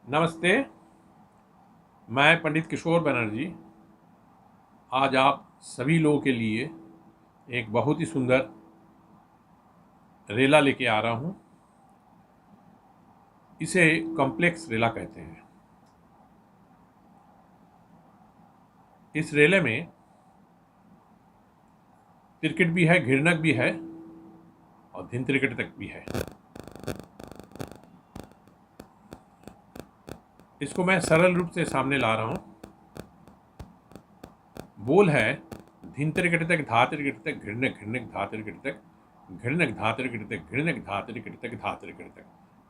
नमस्ते। मैं पंडित किशोर बनर्जी आज आप सभी लोगों के लिए एक बहुत ही सुंदर रेला लेके आ रहा हूँ। इसे कॉम्प्लेक्स रेला कहते हैं। इस रेले में तिरकिट भी है, घिरनक भी है और धिन तिरकिट तक भी है। इसको मैं सरल रूप से सामने ला रहा हूँ। बोल है धिन तिरकिट तक धा तिरकिट तक घिरनक घिरनक धा तिरकिट तक घिरनक धा तिरकिट तक घिरनक धा तिरकिट तक धा तिरकिट तक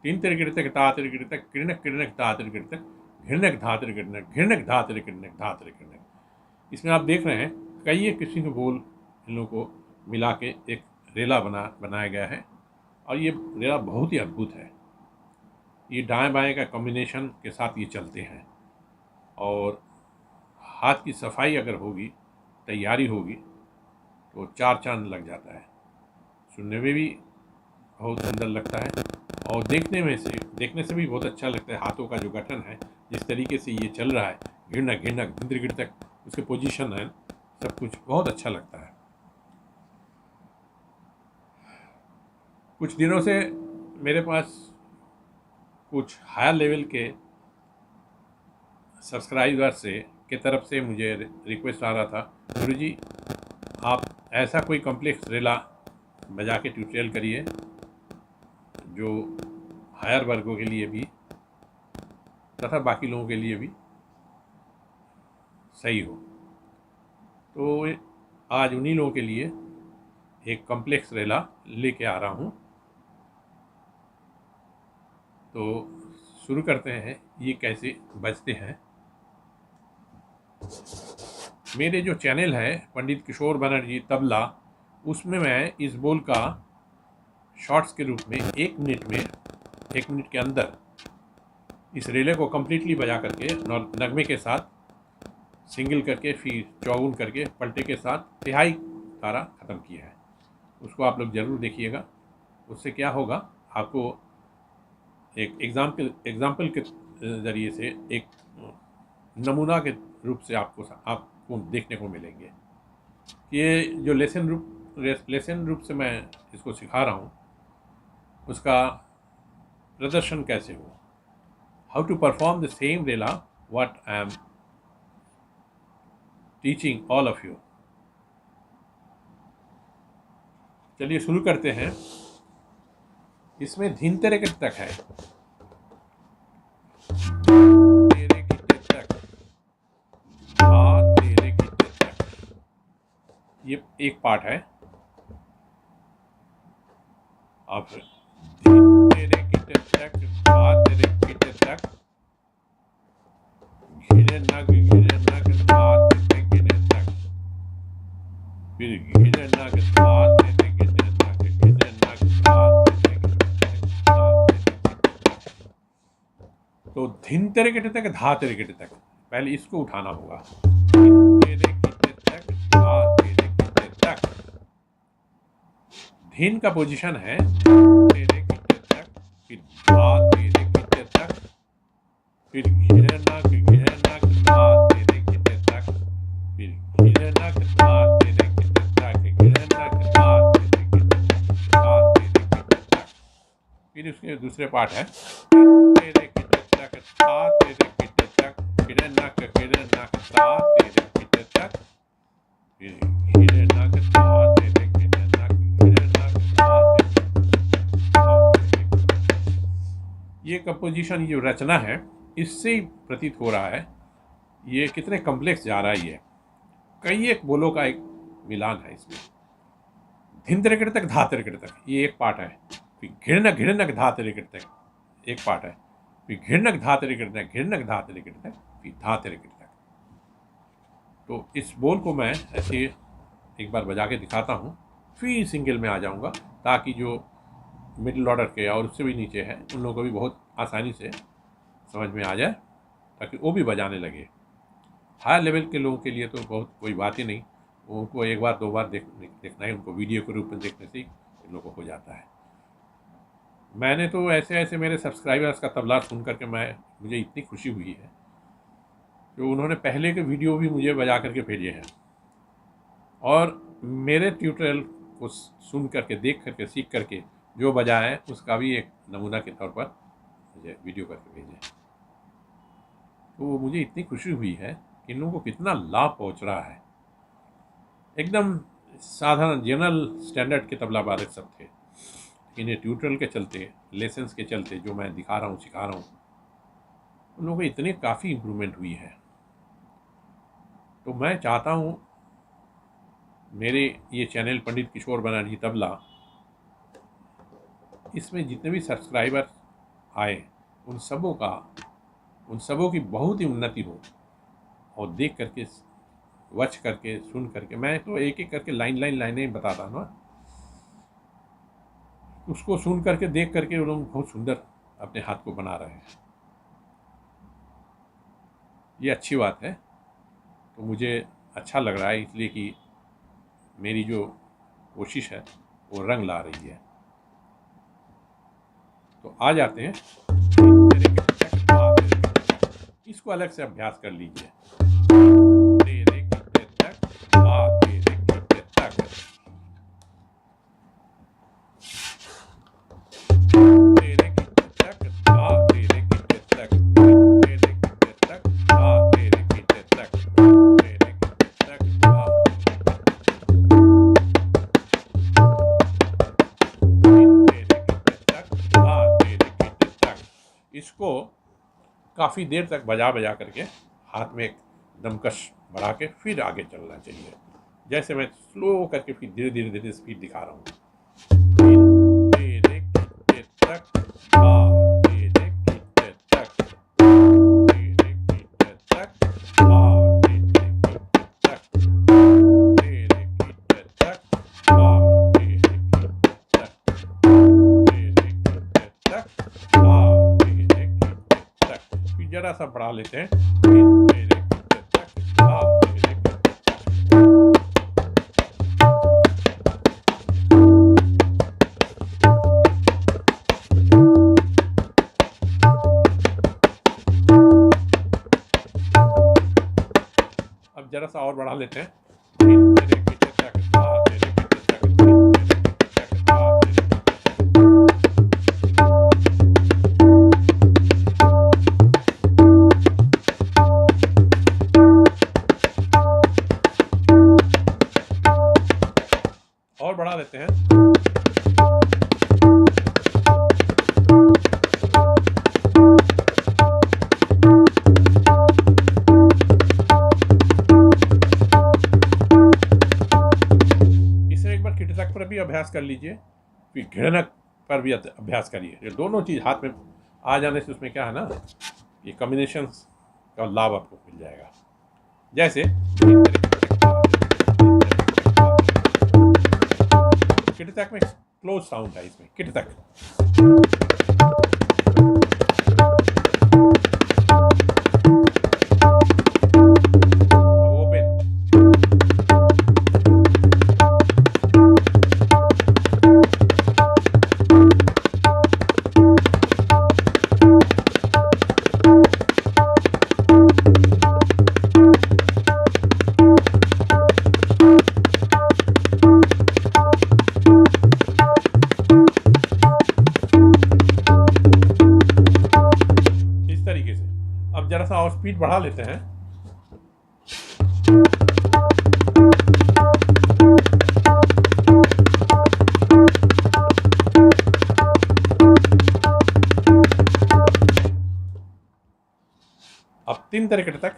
तीन तिरकिट तक ता तिरकिट तक किरणक किरणक ता तिरकिट तक घिरनक धा तिरकिट घिरनक धा तिरकिट धा तिरकिट। इसमें आप देख रहे हैं कई किस्म के बोल इन लोगों को मिला के एक रेला बनाया गया है और ये रेला बहुत ही अद्भुत है। ये दाएं बाएं का कॉम्बिनेशन के साथ ये चलते हैं और हाथ की सफाई अगर होगी, तैयारी होगी तो चार चांद लग जाता है। सुनने में भी बहुत सुंदर लगता है और देखने से भी बहुत अच्छा लगता है। हाथों का जो गठन है, जिस तरीके से ये चल रहा है, घिरनक घिरनक गिर गिर तक उसके पोजीशन है, सब कुछ बहुत अच्छा लगता है। कुछ दिनों से मेरे पास कुछ हायर लेवल के सब्सक्राइबर के तरफ से मुझे रिक्वेस्ट आ रहा था, गुरुजी आप ऐसा कोई कॉम्प्लेक्स रेला बजा के ट्यूटोरियल करिए जो हायर वर्गों के लिए भी तथा बाकी लोगों के लिए भी सही हो। तो आज उन्हीं लोगों के लिए एक कॉम्प्लेक्स रेला लेके आ रहा हूँ। तो शुरू करते हैं ये कैसे बजते हैं। मेरे जो चैनल है पंडित किशोर बनर्जी तबला, उसमें मैं इस बोल का शॉर्ट्स के रूप में एक मिनट के अंदर इस रेले को कम्प्लीटली बजा करके नगमे के साथ सिंगल करके फिर चौगुन करके पलटे के साथ तिहाई तारा ख़त्म किया है। उसको आप लोग ज़रूर देखिएगा। उससे क्या होगा, आपको एक एग्जाम्पल के ज़रिए से एक नमूना के रूप से आपको देखने को मिलेंगे। ये जो लेसन रूप से मैं इसको सिखा रहा हूँ, उसका प्रदर्शन कैसे हो, how to perform the same रेला what I am teaching all of you. चलिए शुरू करते हैं। इसमें धिन तिरकिट तक है, तेरे किटे तक, धा तेरे किटे तक, ये एक पार्ट है। अब धिन तेरे किटे तक, धा तेरे किटे तक, घिरे नग धा तेरे गिरे तक, फिर घिरे नग धा तेरे गिरे नग घिरे नग धा तेरे गिरे तक। तो धिन तेरे किटे तक धा तेरे किटे तक, पहले इसको उठाना होगा। धिन तेरे किटे तक, धा तेरे किटे तक। धिन का पोजीशन है तेरे किटे तक, फिर धा तेरे किटे तक, फिर घिरे नग धा तेरे किटे तक, फिर घिरे नग धा तेरे किटे तक, घिरे नग धा तेरे किटे तक, धा तेरे किटे तक। फिर उसके दूसरे पार्ट है तेरे किटे तक, धा तेरे किटे तक, घिरे नग धा तेरे किटे तक, फिर घिरे नग धा तेरे किटे तक, घिरे नग धा तेरे किटे। ये कंपोजिशन, ये रचना है, इससे ही प्रतीत हो रहा है ये कितने कॉम्प्लेक्स जा रहा है। ये कई एक बोलों का एक मिलान है इसमें। धिन तिरकिट तक धा तिरकिट तक ये एक पार्ट है, फिर घिरनक धा तिरकिट तक एक पार्ट है, फिर घिरनक धा तिरकिट तक, घिरनक धा तिरकिट तक, फिर धा तिरकिट तक। तो इस बोल को मैं ऐसे एक बार बजा के दिखाता हूँ, फिर सिंगल में आ जाऊँगा ताकि जो मिडिल ऑर्डर के और उससे भी नीचे है उन लोगों को भी बहुत आसानी से समझ में आ जाए, ताकि वो भी बजाने लगे। हायर लेवल के लोगों के लिए तो बहुत कोई बात ही नहीं, उनको एक बार दो बार देखना ही, उनको वीडियो के रूप में देखने से ही इन लोगों को हो जाता है। मैंने तो ऐसे ऐसे मेरे सब्सक्राइबर्स का तबला सुन करके मुझे इतनी खुशी हुई है कि उन्होंने पहले के वीडियो भी मुझे बजा करके भेजे हैं और मेरे ट्यूटोरियल को सुन करके, देख करके, सीख करके जो बजाया है उसका भी एक नमूना के तौर पर मुझे वीडियो करके भेजे। तो मुझे इतनी खुशी हुई है कि इन लोगों को कितना लाभ पहुंच रहा है। एकदम साधारण जनरल स्टैंडर्ड के तबला वादक सब थे, लेकिन ये ट्यूटोरियल के चलते, लेसन्स के चलते जो मैं दिखा रहा हूँ, सिखा रहा हूँ, उन लोगों को इतनी काफ़ी इम्प्रूवमेंट हुई है। तो मैं चाहता हूँ मेरे ये चैनल पंडित किशोर बनर्जी तबला, इसमें जितने भी सब्सक्राइबर आए उन सबों की बहुत ही उन्नति हो। और देख करके, वॉच करके, सुन करके, मैं तो एक एक करके लाइनें बताता हूँ ना, उसको सुन करके, देख करके वो लोग बहुत सुंदर अपने हाथ को बना रहे हैं। ये अच्छी बात है। तो मुझे अच्छा लग रहा है, इसलिए कि मेरी जो कोशिश है वो रंग ला रही है। तो आ जाते हैं, इसको अलग से अभ्यास कर लीजिए। इसको काफ़ी देर तक बजा करके हाथ में एक दमकश बढ़ा के फिर आगे चलना चाहिए। जैसे मैं स्लो करके फिर धीरे धीरे स्पीड दिखा रहा हूँ। जरा सा बढ़ा लेते हैं। अब जरा सा और बढ़ा लेते हैं। और बढ़ा देते हैं। इसे एक बार किटतक पर भी अभ्यास कर लीजिए, फिर घिरनक पर भी अभ्यास करिए। ये दोनों चीज़ हाथ में आ जाने से उसमें क्या है ना, ये कॉम्बिनेशन का लाभ आपको मिल जाएगा। जैसे किटतक में क्लोज साउंड है, इसमें किटतक। अब जरा सा और स्पीड बढ़ा लेते हैं। अब 3 तरीके तक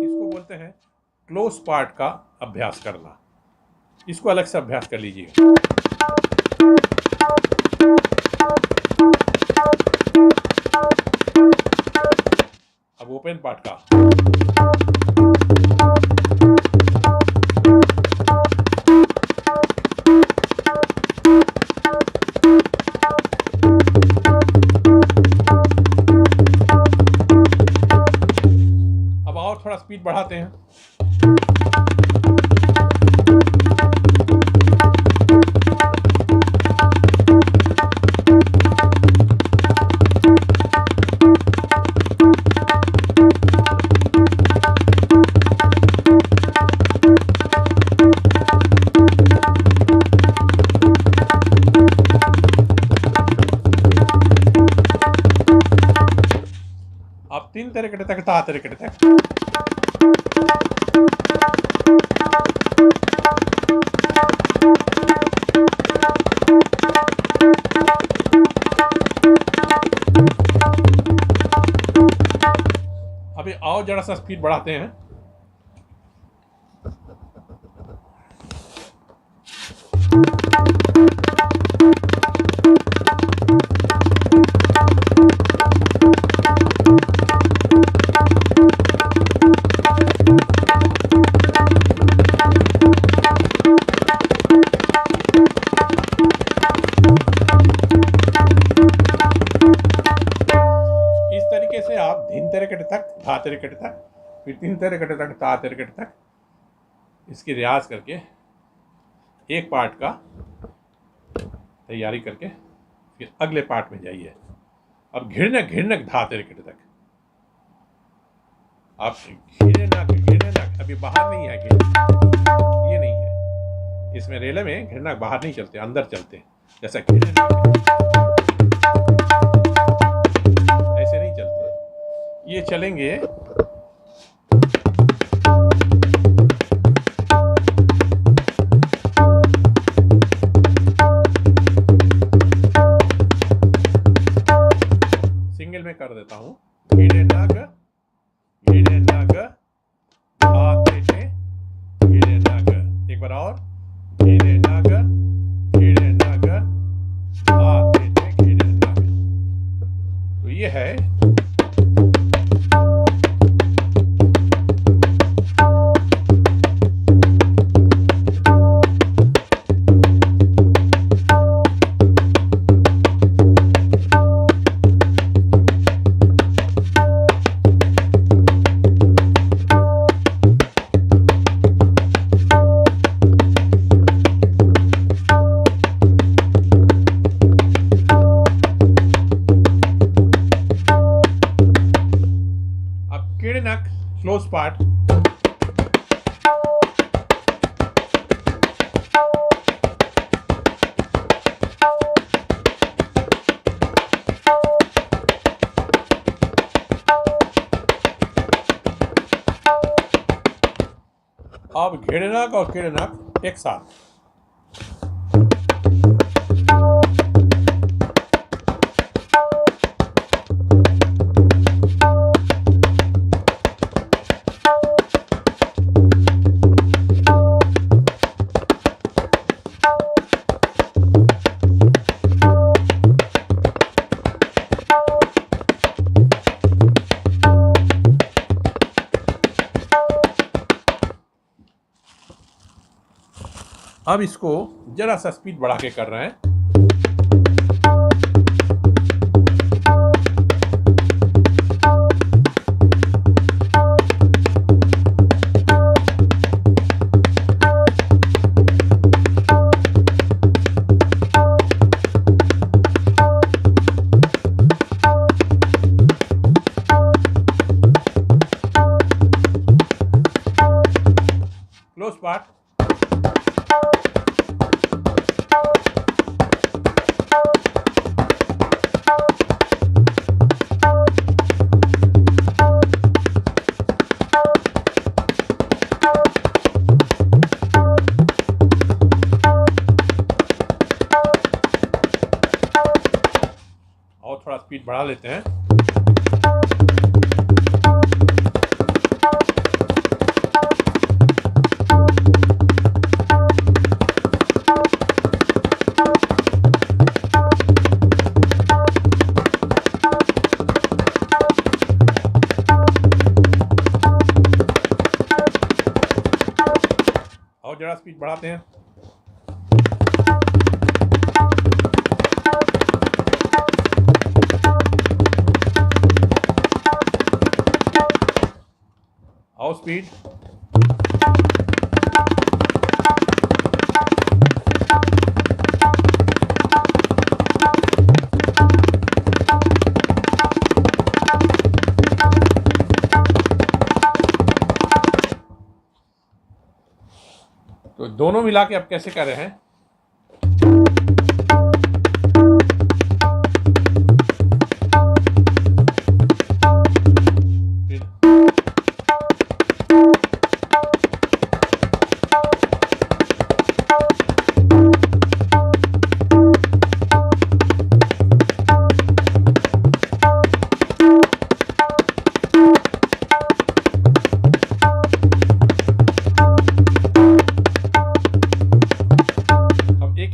इसको बोलते हैं क्लोज पार्ट का अभ्यास करना। इसको अलग से अभ्यास कर लीजिए। अब ओपन पार्ट का। स्पीड बढ़ाते हैं। अब 3 तरीके तक ता तरीके तक अभी आओ जरा सा स्पीड बढ़ाते हैं। इस तरीके से आप धीन तरीके तक धा तरीके तक फिर 3 तरीके तक ता तरीके तक इसकी रियाज करके एक पार्ट का तैयारी करके फिर अगले पार्ट में जाइए। अब घिरनक घिरनक धा तरीके तक आप घिरनक अभी बाहर नहीं है, ये नहीं है इसमें। रेले में घिरनक बाहर नहीं चलते, अंदर चलते हैं। जैसा घिरनक ऐसे नहीं चलते, ये चलेंगे सिंगल में कर देता हूँ। घिरनक घिरनक आते थे घिरनक, एक बार और घिरनक घिरनक आते थे घिरनक। तो ये है घिरनक क्लोज पार्ट। अब घिरनक और घिरनक एक साथ। अब इसको जरा सा स्पीड बढ़ा के कर रहे हैं। Close part. और थोड़ा स्पीड बढ़ा लेते हैं। और जरा स्पीड बढ़ाते हैं। How speed. तो दोनों मिला के आप कैसे कर रहे हैं।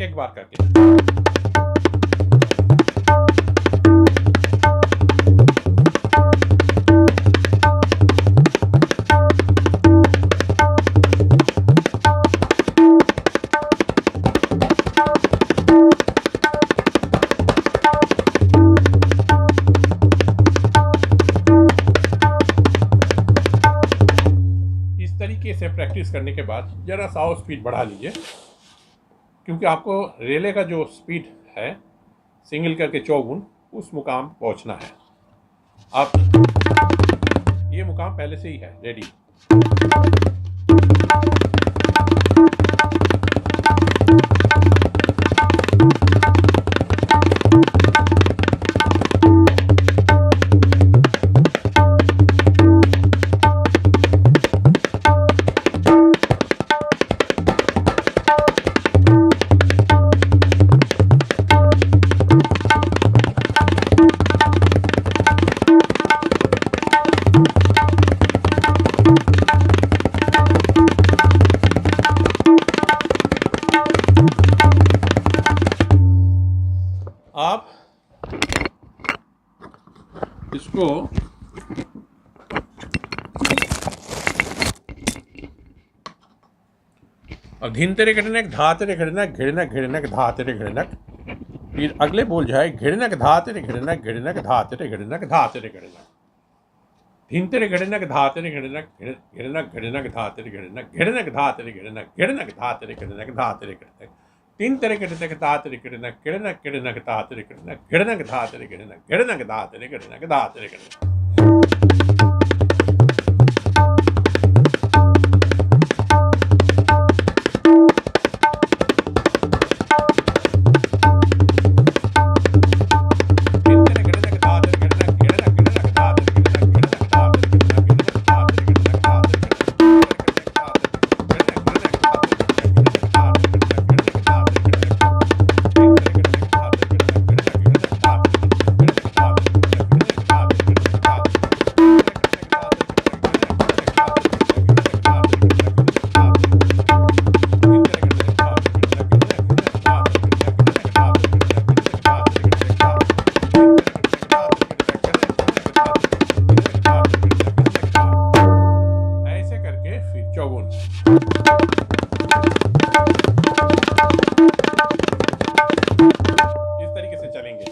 एक बार करके इस तरीके से प्रैक्टिस करने के बाद जरा सा और स्पीड बढ़ा लीजिए, क्योंकि आपको रेले का जो स्पीड है सिंगल करके चौगुन उस मुकाम पहुंचना है। आप ये मुकाम पहले से ही है रेडी। आप इसको अब धीन तेरे घिड़नक धा तेरे घिड़नक घिड़नक घिड़नक धा तेरे घिड़नक, फिर अगले बोल जाए घिड़नक धा तेरे घिड़नक घिड़नक धा तेरे घिड़नक धा तेरे घिड़नक, धीन तेरे घिड़नक धा तेरे घिड़नक घिड़नक घिड़नक धा तेरे घिड़नक घिड़नक धा तेरे घिड़नक घिड़नक धा तेरे घिड़नक धा तेरे घिड़नक, तीन तेरे घिड़नक धा तेरे घिड़नक घिड़नक घिड़नक धा तेरे घिड़नक घिड़नक धा तेरे घिड़नक घिड़नक धा तेरे घिड़नक धा तेरे घिड़नक। इस तरीके से चलेंगे।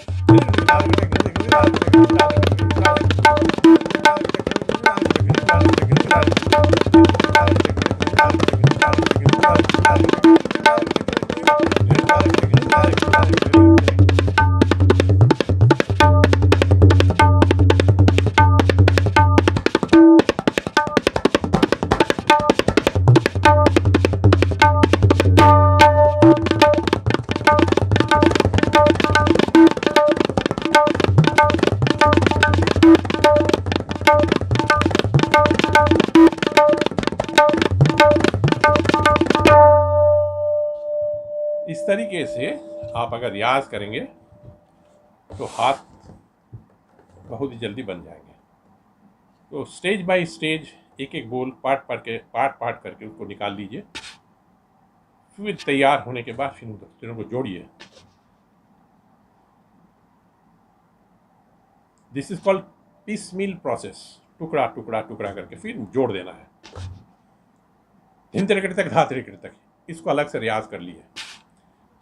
इस तरीके से आप अगर रियाज करेंगे तो हाथ बहुत ही जल्दी बन जाएंगे। तो स्टेज बाय स्टेज एक एक बोल पार्ट करके उसको निकाल लीजिए। फिर तैयार होने के बाद फिर तीनों को जोड़िए। This is called piecemeal process. टुकड़ा टुकड़ा टुकड़ा करके फिर जोड़ देना है। धिन तिरकट तक धा तिरकट तक इसको अलग से रियाज कर लिए,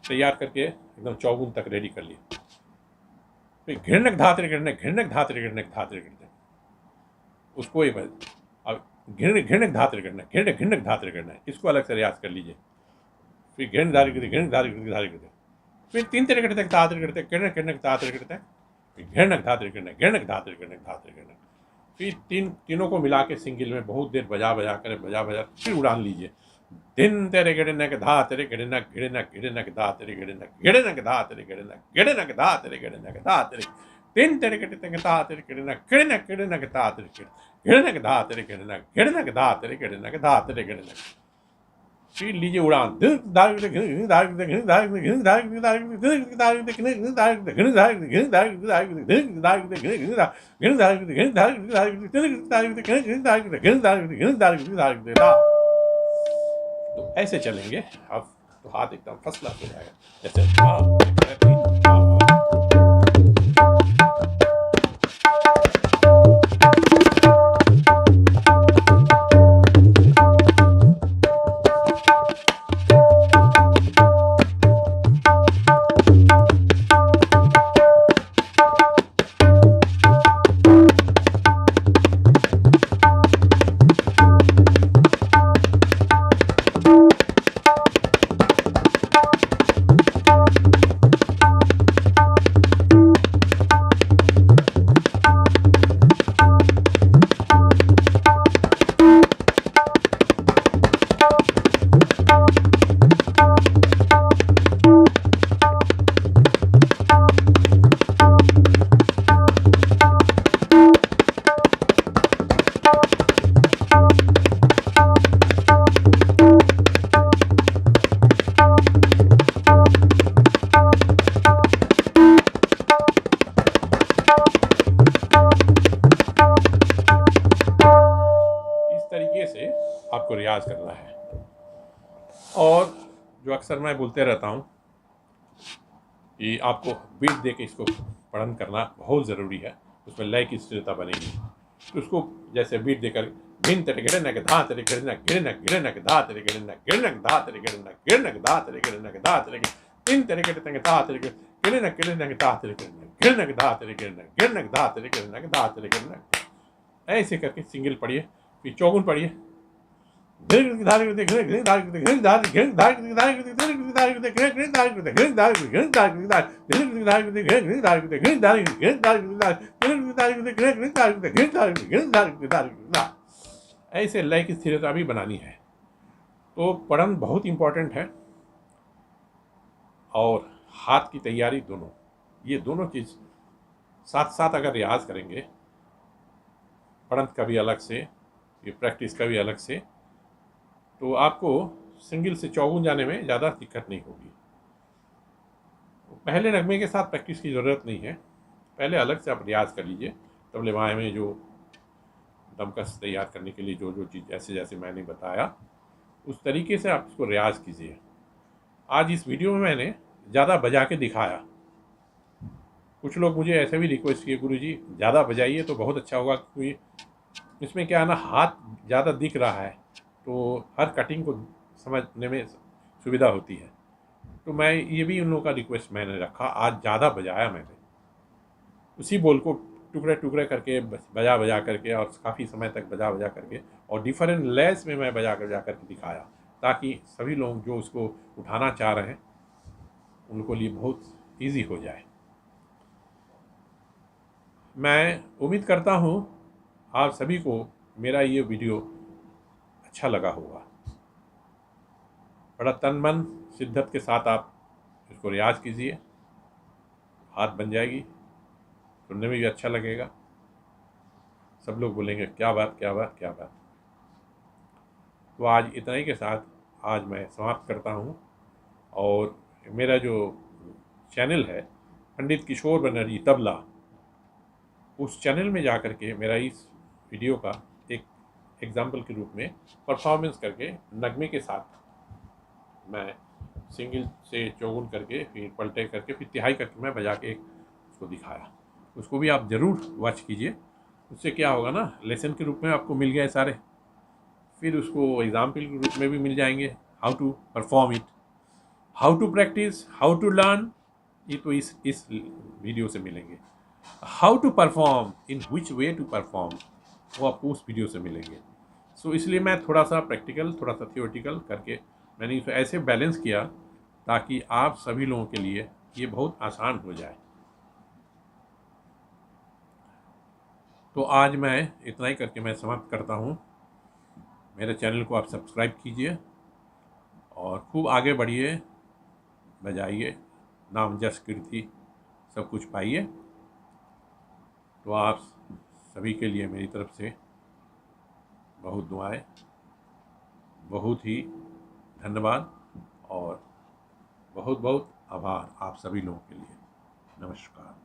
तैयार करके एकदम चौगुन तक रेडी कर लिए। फिर घिरनक धातरे गिरनक घिरनक धातरे गिरनक धातरे गिरनक उसको ही अब घृण घृणक धात्र करना है, घृणक घृणक धात्र करना है, इसको अलग से रियाज कर लीजिए। फिर घृण धात्र करते, घृण धात्र करते, धात्र करते, फिर 3 तरीके तक धात्र करते, घृणक घृणक धात्र करते हैं, फिर घृणक धात्र करना, घृणक धात्र करना, धात्र करना। फिर तीनों को मिला के सिंगल में बहुत देर बजा बजा फिर उड़ान लीजिए। दिन तेरे गिड़नक धा तेरे गिड़नक गिड़नक गिड़नक धा तेरे गिड़नक गिड़नक धा तेरे गिड़नक गिड़नक धा तेरे गिड़नक धा तेरे दिन तेरे गिड़नक धा तेरे गिड़नक गिड़नक गिड़नक धा तेरे गिड़नक धा तेरे गिड़नक गिड़नक धा तेरे गिड़नक धा तेरे गिड़नक। फिर लीजिए उड़ान। तो ऐसे चलेंगे अब तो हाथ एकदम फर्स्ट क्लास हो जाएगा। जैसे आपको रियाज करना है। और जो अक्सर मैं बोलते रहता हूँ कि आपको बीट दे के इसको पढ़न करना बहुत ज़रूरी है, उसमें लय की स्थिरता बनेगी। तो उसको जैसे बीट देकर भिन्न तेरे गिड़नक धा तेरे गिड़नक गिड़नक गिड़नक धा तेरे गिड़नक गिड़नक धा तेरे गिड़नक गिड़नक धा तेरे गिड़नक धा तेरे तीन तेरे गिड़नक धा तेरे गिड़नक गिड़नक धा तेरे गिड़नक गिड़नक धा तेरे गिड़नक गिड़नक धा तेरे गिड़नक धा तेरे गिड़नक। ऐसे करके सिंगल पढ़िए, फिर चौगुन पढ़िए। ऐसे लय की स्थिरता भी बनानी है। तो पढ़न बहुत इंपॉर्टेंट है और हाथ की तैयारी दोनों, ये दोनों चीज़ साथ साथ अगर रियाज करेंगे, पढ़न का भी अलग से, ये प्रैक्टिस का भी अलग से, तो आपको सिंगल से चौगुन जाने में ज़्यादा दिक्कत नहीं होगी। पहले नगमे के साथ प्रैक्टिस की ज़रूरत नहीं है, पहले अलग से आप रियाज कर लीजिए। तबले बाएँ में जो दमकस तैयार करने के लिए जो जो चीज़ जैसे जैसे मैंने बताया उस तरीके से आप इसको रियाज कीजिए। आज इस वीडियो में मैंने ज़्यादा बजा के दिखाया। कुछ लोग मुझे ऐसे भी रिक्वेस्ट किए, गुरुजी ज़्यादा बजाइए तो बहुत अच्छा होगा, क्योंकि इसमें क्या है ना, हाथ ज़्यादा दिख रहा है तो हर कटिंग को समझने में सुविधा होती है। तो मैं ये भी उन लोगों का रिक्वेस्ट मैंने रखा, आज ज़्यादा बजाया मैंने, उसी बोल को टुकड़े टुकड़े करके बजा बजा करके और काफ़ी समय तक बजा बजा करके और डिफरेंट लेस में मैं बजा करके दिखाया, ताकि सभी लोग जो उसको उठाना चाह रहे हैं उनको लिए बहुत इजी हो जाए। मैं उम्मीद करता हूँ आप सभी को मेरा ये वीडियो अच्छा लगा होगा। बड़ा तन मन शिद्दत के साथ आप इसको रियाज कीजिए, हाथ बन जाएगी, सुनने में भी अच्छा लगेगा, सब लोग बोलेंगे क्या बात क्या बात क्या बात। तो आज इतना ही के साथ आज मैं समाप्त करता हूँ। और मेरा जो चैनल है पंडित किशोर बनर्जी तबला, उस चैनल में जा कर के मेरा इस वीडियो का एक एग्जाम्पल के रूप में परफॉर्मेंस करके नगमे के साथ मैं सिंगल से चौगुन करके फिर पलटे करके फिर तिहाई करके मैं बजा के उसको दिखाया। उसको भी आप ज़रूर वॉच कीजिए। उससे क्या होगा ना, लेसन के रूप में आपको मिल गए सारे, फिर उसको एग्जाम्पल के रूप में भी मिल जाएंगे। How to perform it, how to practice, how to learn, ये तो इस वीडियो से मिलेंगे। How to perform, in which way to perform, वो आपको उस वीडियो से मिलेंगे। सो इसलिए मैं थोड़ा सा प्रैक्टिकल, थोड़ा सा थियोरेटिकल करके मैंने इसे ऐसे बैलेंस किया ताकि आप सभी लोगों के लिए ये बहुत आसान हो जाए। तो आज मैं इतना ही करके मैं समाप्त करता हूँ। मेरे चैनल को आप सब्सक्राइब कीजिए और खूब आगे बढ़िए, बजाइए, नाम जस कीर्ति सब कुछ पाइए। तो आप सभी के लिए मेरी तरफ से बहुत दुआएं, बहुत ही धन्यवाद और बहुत बहुत आभार आप सभी लोगों के लिए। नमस्कार।